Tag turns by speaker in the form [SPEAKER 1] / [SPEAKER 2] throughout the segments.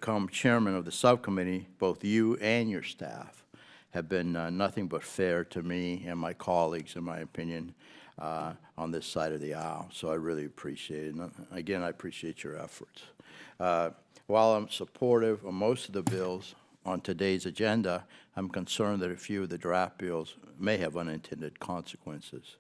[SPEAKER 1] become chairman of the subcommittee, both you and your staff have been nothing but fair to me and my colleagues, in my opinion, on this side of the aisle. So I really appreciate it. And again, I appreciate your efforts. While I'm supportive of most of the bills on today's agenda, I'm concerned that a few of the draft bills may have unintended consequences.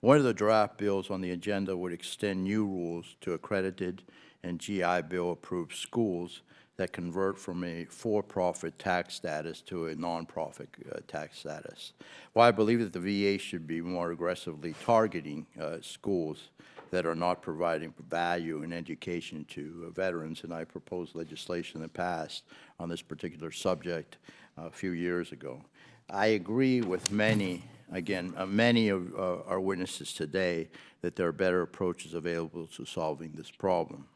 [SPEAKER 1] One of the draft bills on the agenda would extend new rules to accredited and GI Bill approved schools that convert from a for-profit tax status to a nonprofit tax status. While I believe that the VA should be more aggressively targeting schools that are not providing value in education to veterans, and I proposed legislation in the past on this particular subject a few years ago. I agree with many of our witnesses today that there are better approaches available to solving this problem.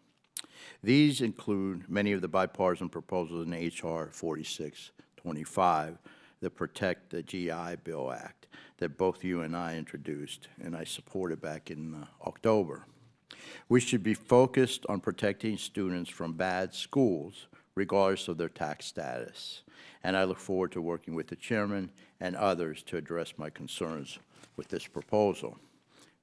[SPEAKER 1] These include many of the bipartisan proposals in H.R. 4625 that protect the GI Bill Act that both you and I introduced, and I supported back in October. We should be focused on protecting students from bad schools, regardless of their tax status. And I look forward to working with the chairman and others to address my concerns with this proposal.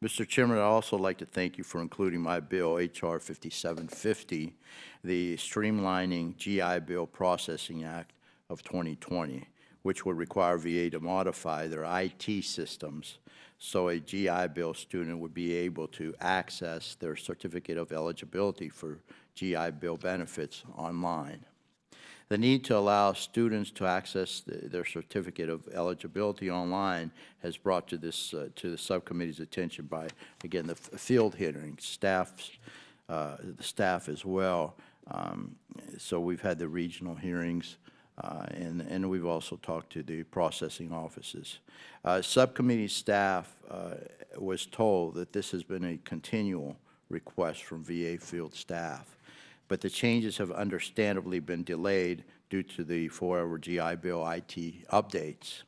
[SPEAKER 1] Mr. Chairman, I'd also like to thank you for including my bill, H.R. 5750, the Streamlining GI Bill Processing Act of 2020, which would require VA to modify their IT systems so a GI Bill student would be able to access their certificate of eligibility for GI Bill benefits online. The need to allow students to access their certificate of eligibility online has brought to this to the subcommittee's attention by, again, the field hearings, the staff as well. So we've had the regional hearings, and we've also talked to the processing offices. Subcommittee staff was told that this has been a continual request from VA field staff, but the changes have understandably been delayed due to the Forever GI Bill IT updates.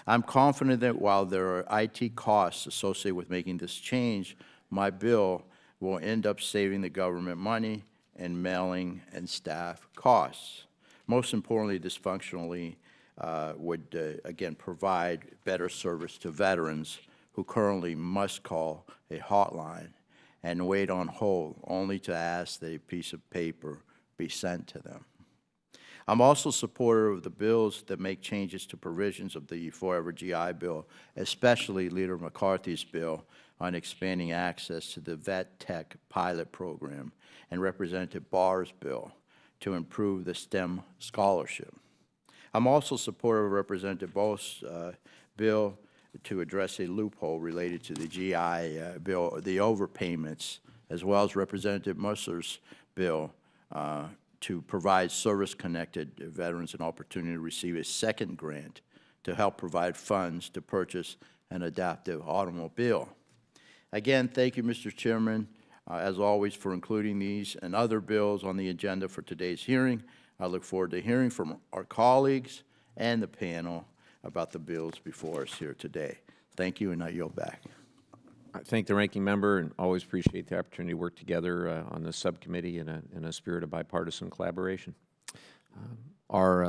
[SPEAKER 1] I'm confident that while there are IT costs associated with making this change, my bill will end up saving the government money and mailing and staff costs. Most importantly, this functionally would, again, provide better service to veterans who currently must call a hotline and wait on hold only to ask that a piece of paper be sent to them. I'm also supportive of the bills that make changes to provisions of the Forever GI Bill, especially Leader McCarthy's bill on expanding access to the Vet Tech pilot program and Representative Barr's bill to improve the STEM scholarship. I'm also supportive of Representative Bo's bill to address a loophole related to the GI Bill, the overpayments, as well as Representative Musser's bill to provide service-connected veterans an opportunity to receive a second grant to help provide funds to purchase an adaptive automobile. Again, thank you, Mr. Chairman, as always, for including these and other bills on the agenda for today's hearing. I look forward to hearing from our colleagues and the panel about the bills before us here today. Thank you, and I yield back.
[SPEAKER 2] I thank the ranking member and always appreciate the opportunity to work together on this subcommittee in a spirit of bipartisan collaboration. Our